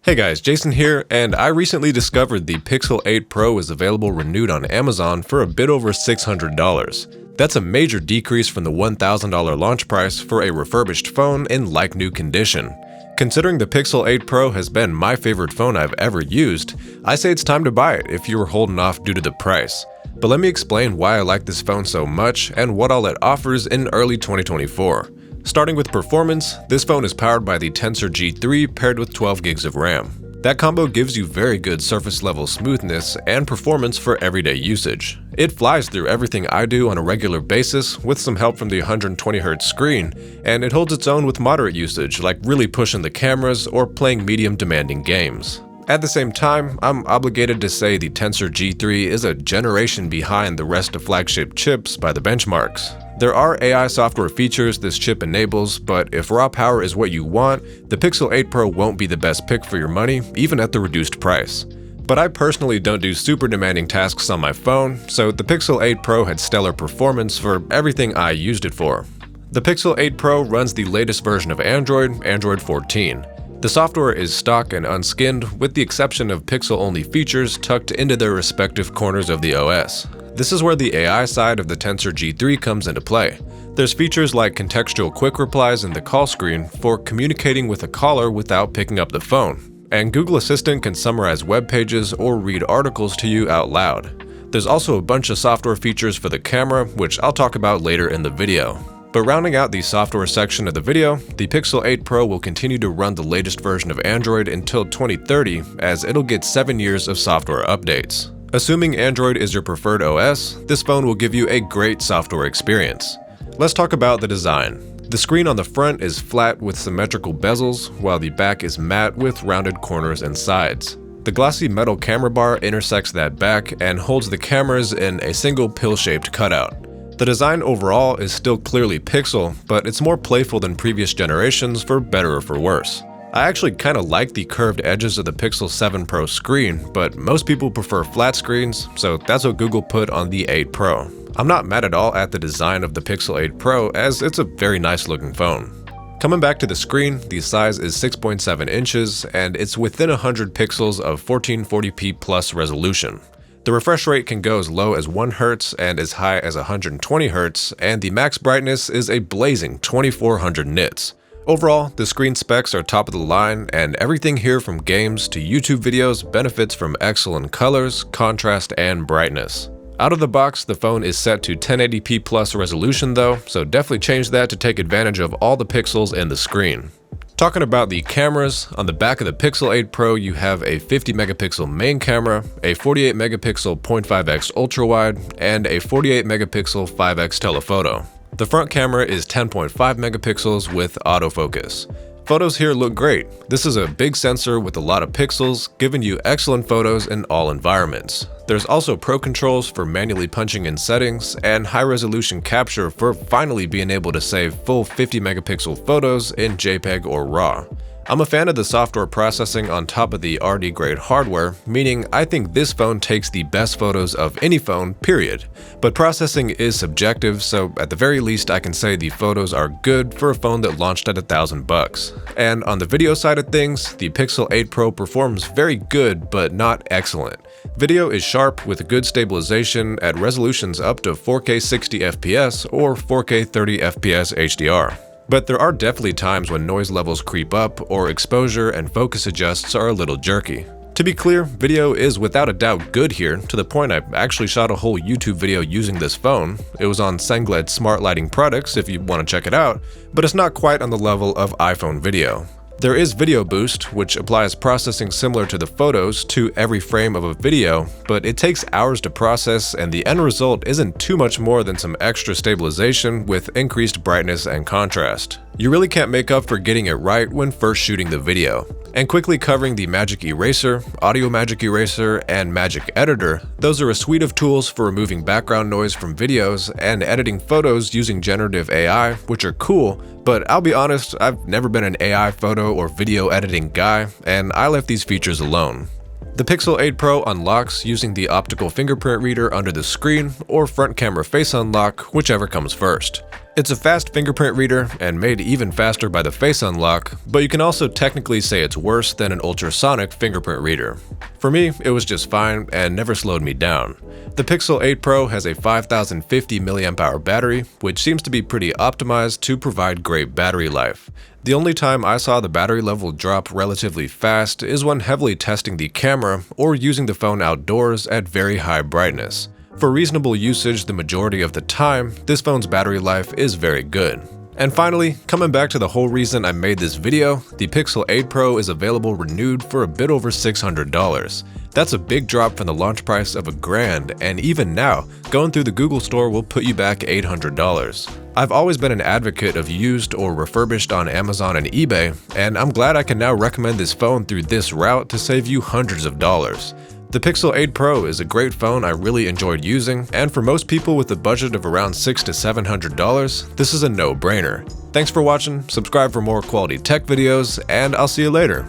Hey guys, Jason here, and I recently discovered the Pixel 8 Pro is available renewed on Amazon for a bit over $600. That's a major decrease from the $1,000 launch price for a refurbished phone in like-new condition. Considering the Pixel 8 Pro has been my favorite phone I've ever used, I say it's time to buy it if you were holding off due to the price. But let me explain why I like this phone so much and what all it offers in early 2024. Starting with performance, this phone is powered by the Tensor G3 paired with 12 gigs of RAM. That combo gives you very good surface level smoothness and performance for everyday usage. It flies through everything I do on a regular basis with some help from the 120Hz screen, and it holds its own with moderate usage like really pushing the cameras or playing medium demanding games. At the same time, I'm obligated to say the Tensor G3 is a generation behind the rest of flagship chips by the benchmarks. There are AI software features this chip enables, but if raw power is what you want, the Pixel 8 Pro won't be the best pick for your money, even at the reduced price. But I personally don't do super demanding tasks on my phone, so the Pixel 8 Pro had stellar performance for everything I used it for. The Pixel 8 Pro runs the latest version of Android 14. The software is stock and unskinned, with the exception of Pixel-only features tucked into their respective corners of the OS. This is where the AI side of the Tensor G3 comes into play. There's features like contextual quick replies in the call screen for communicating with a caller without picking up the phone. And Google Assistant can summarize web pages or read articles to you out loud. There's also a bunch of software features for the camera, which I'll talk about later in the video. But rounding out the software section of the video, the Pixel 8 Pro will continue to run the latest version of Android until 2030, as it'll get 7 years of software updates. Assuming Android is your preferred OS, this phone will give you a great software experience. Let's talk about the design. The screen on the front is flat with symmetrical bezels, while the back is matte with rounded corners and sides. The glossy metal camera bar intersects that back and holds the cameras in a single pill-shaped cutout. The design overall is still clearly Pixel, but it's more playful than previous generations for better or for worse. I actually kinda like the curved edges of the Pixel 7 Pro screen, but most people prefer flat screens, so that's what Google put on the 8 Pro. I'm not mad at all at the design of the Pixel 8 Pro, as it's a very nice looking phone. Coming back to the screen, the size is 6.7 inches, and it's within 100 pixels of 1440p plus resolution. The refresh rate can go as low as 1 Hz and as high as 120 Hz, and the max brightness is a blazing 2400 nits. Overall, the screen specs are top of the line, and everything here from games to YouTube videos benefits from excellent colors, contrast, and brightness. Out of the box, the phone is set to 1080p plus resolution though, so definitely change that to take advantage of all the pixels in the screen. Talking about the cameras, on the back of the Pixel 8 Pro you have a 50 megapixel main camera, a 48 megapixel 0.5x ultra-wide, and a 48 megapixel 5x telephoto. The front camera is 10.5 megapixels with autofocus. Photos here look great. This is a big sensor with a lot of pixels, giving you excellent photos in all environments. There's also Pro controls for manually punching in settings, and high-resolution capture for finally being able to save full 50 megapixel photos in JPEG or RAW. I'm a fan of the software processing on top of the RD-grade hardware, meaning I think this phone takes the best photos of any phone, period. But processing is subjective, so at the very least I can say the photos are good for a phone that launched at $1,000. And on the video side of things, the Pixel 8 Pro performs very good but not excellent. Video is sharp with good stabilization at resolutions up to 4K 60fps or 4K 30fps HDR. But there are definitely times when noise levels creep up or exposure and focus adjusts are a little jerky. To be clear, video is without a doubt good here, to the point I actually shot a whole YouTube video using this phone. It was on Sengled Smart Lighting Products if you want to check it out, but it's not quite on the level of iPhone video. There is Video Boost, which applies processing similar to the photos to every frame of a video, but it takes hours to process and the end result isn't too much more than some extra stabilization with increased brightness and contrast. You really can't make up for getting it right when first shooting the video. And quickly covering the Magic Eraser, Audio Magic Eraser, and Magic Editor, those are a suite of tools for removing background noise from videos and editing photos using generative AI, which are cool, but I'll be honest, I've never been an AI photo or video editing guy, and I left these features alone. The Pixel 8 Pro unlocks using the optical fingerprint reader under the screen or front camera face unlock, whichever comes first. It's a fast fingerprint reader and made even faster by the face unlock, but you can also technically say it's worse than an ultrasonic fingerprint reader. For me, it was just fine and never slowed me down. The Pixel 8 Pro has a 5050 mAh battery, which seems to be pretty optimized to provide great battery life. The only time I saw the battery level drop relatively fast is when heavily testing the camera or using the phone outdoors at very high brightness. For reasonable usage the majority of the time, this phone's battery life is very good. And finally, coming back to the whole reason I made this video, the Pixel 8 Pro is available renewed for a bit over $600. That's a big drop from the launch price of $1,000, and even now, going through the Google store will put you back $800. I've always been an advocate of used or refurbished on Amazon and eBay, and I'm glad I can now recommend this phone through this route to save you hundreds of dollars. The Pixel 8 Pro is a great phone I really enjoyed using, and for most people with a budget of around $600 to $700, this is a no-brainer. Thanks for watching, subscribe for more quality tech videos, and I'll see you later.